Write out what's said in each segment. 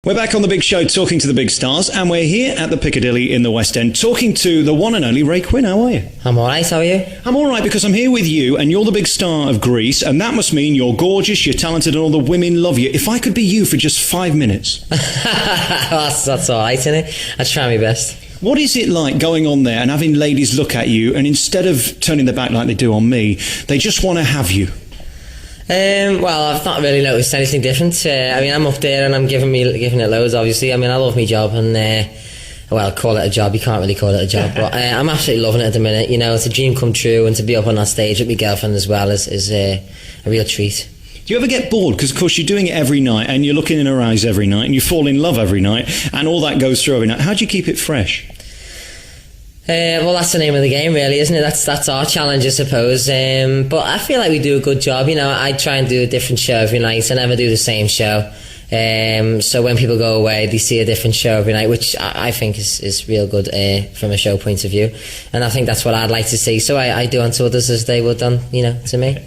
We're back on The Big Show talking to the big stars, and we're here at the Piccadilly in the West End talking to the one and only Ray Quinn. How are you? I'm alright, how are you? I'm alright because I'm here with you and you're the big star of Grease, and that must mean you're gorgeous, you're talented, and all the women love you. If I could be you for just 5 minutes. that's alright, isn't it? I'd try my best. What is it like going on there and having ladies look at you, and instead of turning their back like they do on me, they just want to have you? Well, I've not really noticed anything different. I'm up there and I'm giving it loads, obviously. I love my job and, call it a job. You can't really call it a job, but I'm absolutely loving it at the minute. You know, it's a dream come true, and to be up on that stage with my girlfriend as well is a real treat. Do you ever get bored? Because, of course, you're doing it every night, and you're looking in her eyes every night, and you fall in love every night, and all that goes through every night. How do you keep it fresh? Well, that's the name of the game, really, isn't it? That's our challenge, I suppose. But I feel like we do a good job. You know, I try and do a different show every night. I never do the same show. So when people go away, they see a different show every night, which I think is real good from a show point of view. And I think that's what I'd like to see. So I do unto others as they would done, to me.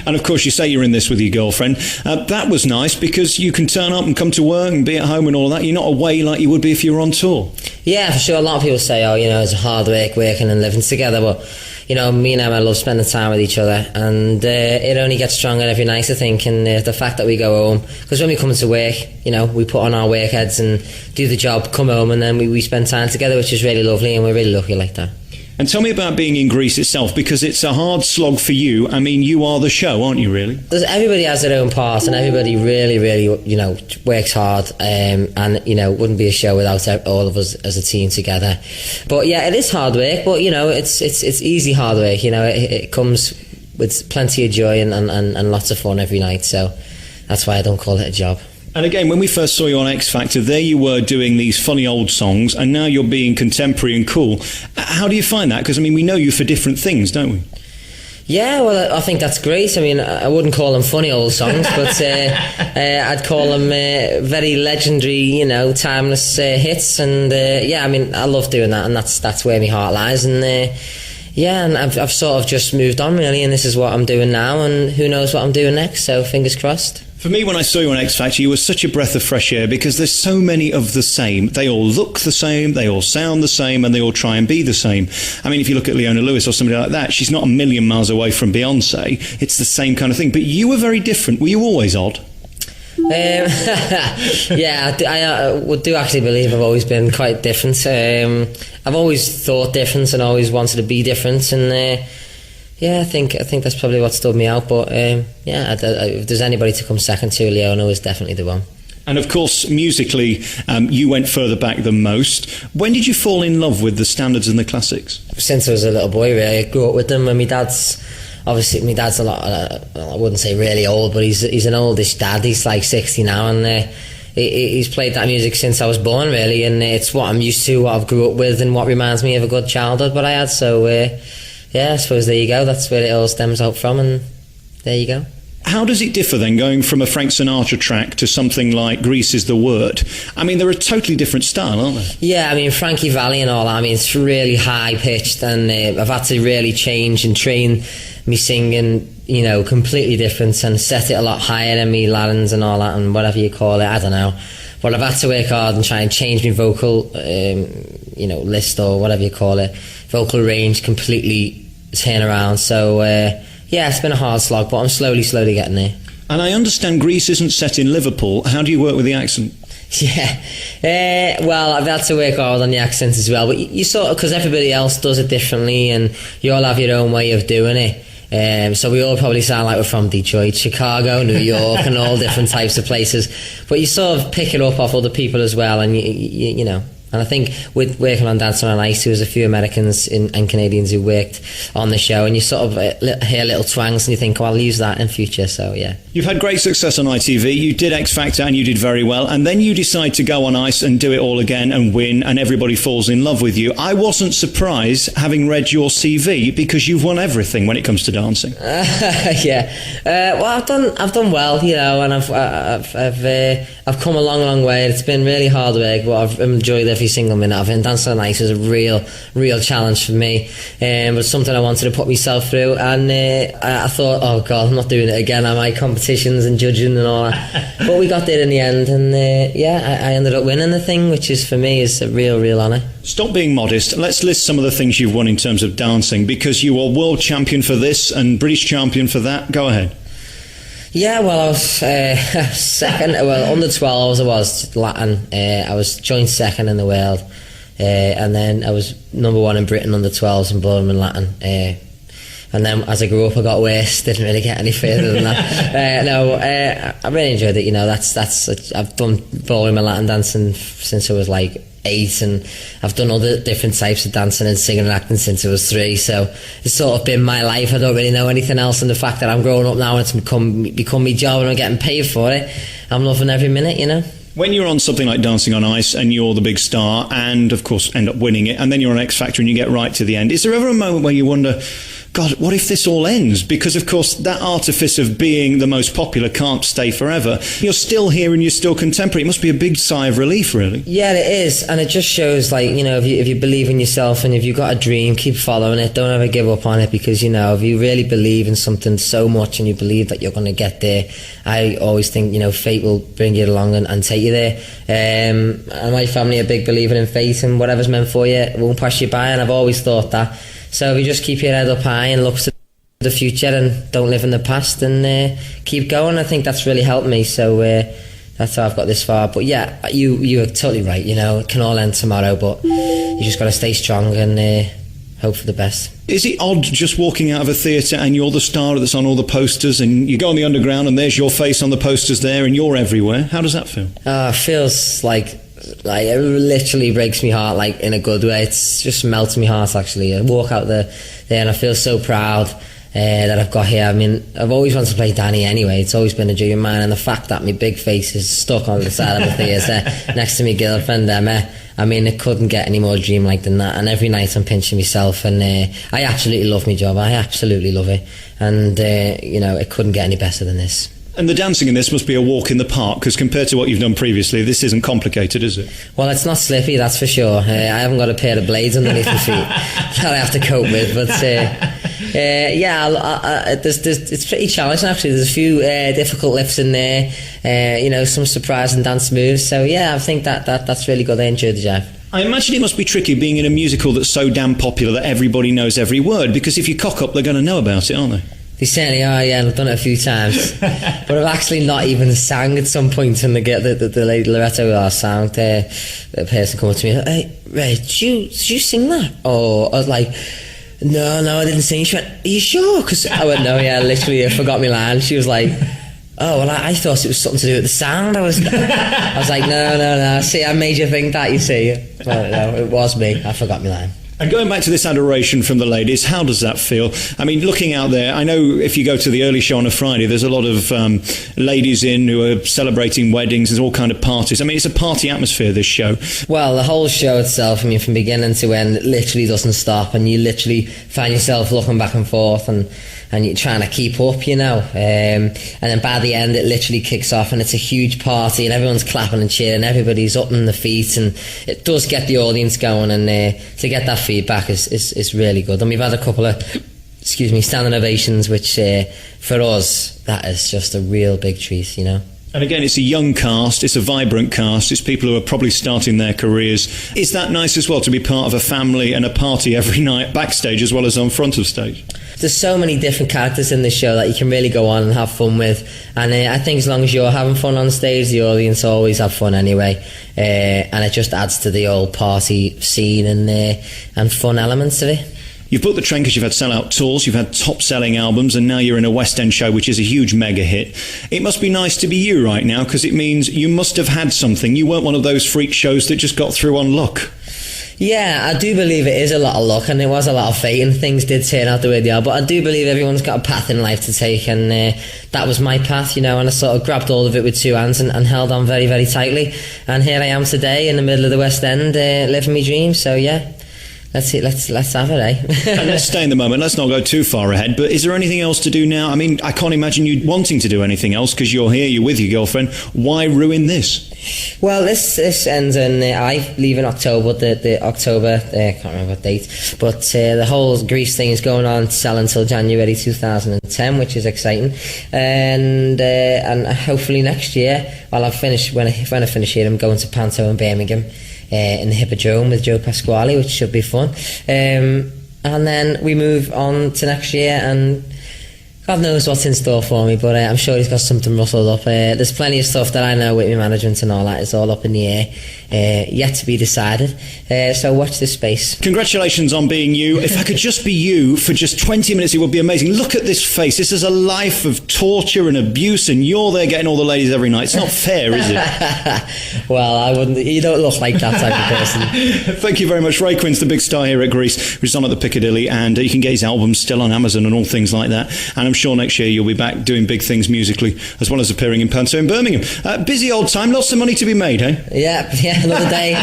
And of course, you say you're in this with your girlfriend. That was nice because you can turn up and come to work and be at home and all that. You're not away like you would be if you were on tour. Yeah, for sure. A lot of people say, it's hard work working and living together, but me and Emma love spending time with each other, and it only gets stronger every night, I think. And the fact that we go home, because when we come to work, we put on our work heads and do the job, come home, and then we spend time together, which is really lovely, and we're really lucky like that. And tell me about being in Grease itself, because it's a hard slog for you. You are the show, aren't you, really? Everybody has their own part, and everybody really, really, works hard, and, wouldn't be a show without all of us as a team together. But yeah, it is hard work, but, it's easy hard work, it comes with plenty of joy and lots of fun every night, so that's why I don't call it a job. And again, when we first saw you on X Factor, there you were doing these funny old songs, and now you're being contemporary and cool. How do you find that? Because, we know you for different things, don't we? Yeah, well, I think that's great. I wouldn't call them funny old songs, but I'd call them very legendary, timeless hits. And, I love doing that, and that's where my heart lies. And, and I've sort of just moved on, really, and this is what I'm doing now, and who knows what I'm doing next, so fingers crossed. For me, when I saw you on X Factor, you were such a breath of fresh air because there's so many of the same. They all look the same, they all sound the same, and they all try and be the same. If you look at Leona Lewis or somebody like that, she's not a million miles away from Beyonce. It's the same kind of thing. But you were very different. Were you always odd? Yeah, I do actually believe I've always been quite different. I've always thought different and always wanted to be different, and I think that's probably what stood me out. But if there's anybody to come second to, Leona is definitely the one. And of course, musically, you went further back than most. When did you fall in love with the standards and the classics? Since I was a little boy, really. I grew up with them, and my dad's a lot, I wouldn't say really old, but he's an oldish dad. He's like 60 now, and he's played that music since I was born, really, and it's what I'm used to, what I've grew up with, and what reminds me of a good childhood what I had. So I suppose there you go. That's where it all stems out from, and there you go. How does it differ then, going from a Frank Sinatra track to something like Grease Is the Word? They're a totally different style, aren't they? Yeah, Frankie Valli and all that, it's really high-pitched, and I've had to really change and train me singing, completely different, and set it a lot higher than me Larrins and all that, and whatever you call it, I don't know. But I've had to work hard and try and change my vocal, list or whatever you call it, vocal range, completely turn around. So, it's been a hard slog, but I'm slowly getting there. And I understand Grease isn't set in Liverpool. How do you work with the accent? Yeah, well, I've had to work hard on the accent as well, but you sort of, because everybody else does it differently, and you all have your own way of doing it. So we all probably sound like we're from Detroit, Chicago, New York, and all different types of places. But you sort of pick it up off other people as well, and you know. And I think with working on Dancing on Ice, there was a few Americans and Canadians who worked on the show, and you sort of hear little twangs and you think, oh, I'll use that in future. So yeah. You've had great success on ITV. You did X Factor and you did very well, and then you decide to go on ice and do it all again and win, and everybody falls in love with you. I wasn't surprised, having read your CV, because you've won everything when it comes to dancing. Yeah. Well, I've done well, and I've come a long way. It's been really hard work, but I've enjoyed every every single minute of it. And Dancing on Ice was a real challenge for me, but something I wanted to put myself through. And I thought, oh God, I'm not doing it again. I my competitions and judging and all that. But we got there in the end, and I ended up winning the thing, which is for me is a real honour. Stop being modest. Let's list some of the things you've won in terms of dancing, because you are world champion for this and British champion for that. Go ahead. Yeah, well, I was second. Well, under 12s I was Latin. I was joint second in the world, and then I was number 1 in Britain under 12s in ballroom and Latin. And then as I grew up, I got worse. Didn't really get any further than that. I really enjoyed it. You know, I've done ballroom and Latin dancing since I was like 8, and I've done other different types of dancing and singing and acting since I was 3. So it's sort of been my life. I don't really know anything else, and the fact that I'm growing up now and it's become my job and I'm getting paid for it, I'm loving every minute. You know. When you're on something like Dancing on Ice and you're the big star and, of course, end up winning it, and then you're on X Factor and you get right to the end, is there ever a moment where you wonder, God, what if this all ends? Because, of course, that artifice of being the most popular can't stay forever. You're still here and you're still contemporary. It must be a big sigh of relief, really. Yeah, it is. And it just shows, like, you know, if you believe in yourself and if you've got a dream, keep following it. Don't ever give up on it, because, you know, if you really believe in something so much and you believe that you're going to get there, I always think, you know, fate will bring you along and take you there. And my family are big believer in fate, and whatever's meant for you won't pass you by, and I've always thought that. So if you just keep your head up high and look to the future and don't live in the past and keep going, I think that's really helped me. So that's how I've got this far. But yeah, you are totally right. You know, it can all end tomorrow, but you just got to stay strong and hope for the best. Is it odd just walking out of a theatre and you're the star that's on all the posters, and you go on the underground and there's your face on the posters there and you're everywhere? How does that feel? It feels like it literally breaks my heart, like in a good way. It's just melts my heart, actually. I walk out there and I feel so proud that I've got here. I mean, I've always wanted to play Danny anyway. It's always been a dream of mine, and the fact that my big face is stuck on the side of the theatre next to my girlfriend Emma, I mean, it couldn't get any more dream-like than that. And every night I'm pinching myself, and I absolutely love my job. I absolutely love it, and you know, it couldn't get any better than this. And the dancing in this must be a walk in the park, because compared to what you've done previously, this isn't complicated, is it? Well, it's not slippy, that's for sure. I haven't got a pair of blades underneath my feet that I have to cope with, but it's pretty challenging, actually. There's a few difficult lifts in there, you know, some surprising dance moves. So yeah, I think that's really good. I enjoyed the job. I imagine it must be tricky being in a musical that's so damn popular that everybody knows every word, because if you cock up, they're going to know about it, aren't they? They certainly are, yeah, and I've done it a few times. But I've actually not even sang at some point, and the lady Loretto, our sound the person come up to me, hey, Ray, did you sing that? Or I was like, no, I didn't sing. She went, are you sure? Because I went, no, yeah, literally, I forgot my line. She was like, oh, well, I thought it was something to do with the sound. I was like, no, see, I made you think that, you see. But no, it was me, I forgot my line. And going back to this adoration from the ladies, how does that feel? I mean, looking out there, I know if you go to the early show on a Friday, there's a lot of ladies in who are celebrating weddings. There's all kind of parties. I mean, it's a party atmosphere, this show. Well, the whole show itself, I mean, from beginning to end, it literally doesn't stop, and you literally find yourself looking back and forth and you're trying to keep up, you know. And then by the end, it literally kicks off, and it's a huge party, and everyone's clapping and cheering, everybody's up on the feet, and it does get the audience going, and to get that feedback is really good. And we've had a couple of standing ovations, which for us, that is just a real big treat, you know. And again, it's a young cast, it's a vibrant cast, it's people who are probably starting their careers. Is that nice as well, to be part of a family and a party every night backstage as well as on front of stage? There's so many different characters in the show that you can really go on and have fun with, and I think as long as you're having fun on stage, the audience always have fun anyway, and it just adds to the old party scene and fun elements of it. You've booked the train because you've had sell-out tours, you've had top-selling albums, and now you're in a West End show, which is a huge mega hit. It must be nice to be you right now, because it means you must have had something. You weren't one of those freak shows that just got through on luck. Yeah, I do believe it is a lot of luck, and it was a lot of fate, and things did turn out the way they are, but I do believe everyone's got a path in life to take, and that was my path, you know, and I sort of grabbed hold of it with two hands and held on very, very tightly, and here I am today in the middle of the West End, living my dream. So yeah, Let's have it, eh? And let's stay in the moment. Let's not go too far ahead. But is there anything else to do now? I mean, I can't imagine you wanting to do anything else because you're here, you're with your girlfriend. Why ruin this? Well, this ends in I leave in October. The October, I can't remember what date, but the whole Greece thing is going on to sell until January 2010, which is exciting. And hopefully next year, when I finish here, I'm going to Panto in Birmingham. In the Hippodrome with Joe Pasquale, which should be fun, and then we move on to next year, and God knows what's in store for me, but I'm sure he's got something rustled up. There's plenty of stuff that I know with my management and all that is all up in the air, yet to be decided, so watch this space. Congratulations on being you. If I could just be you for just 20 minutes, it would be amazing. Look at this face. This is a life of torture and abuse, and you're there getting all the ladies every night. It's not fair, is it? Well, I wouldn't. You don't look like that type of person. Thank you very much. Ray Quinn's the big star here at Greece, which is on at the Piccadilly, and you can get his albums still on Amazon and all things like that. And I'm sure next year you'll be back doing big things musically, as well as appearing in Panto in Birmingham. Busy old time, lots of money to be made, eh? Yeah, another day,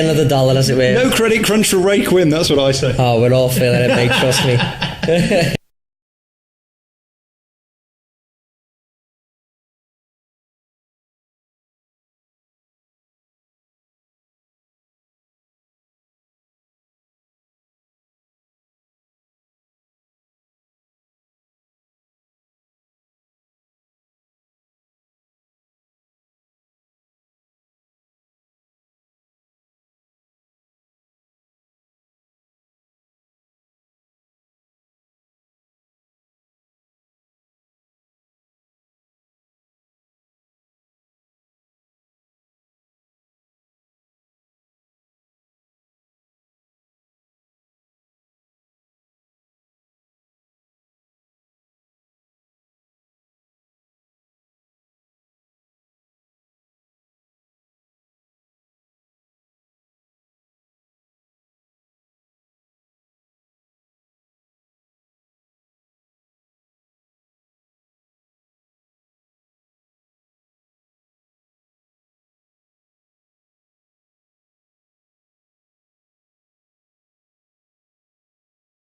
another dollar, as it were. No credit crunch for Ray Quinn, that's what I say. Oh, we're all feeling it, mate, trust me.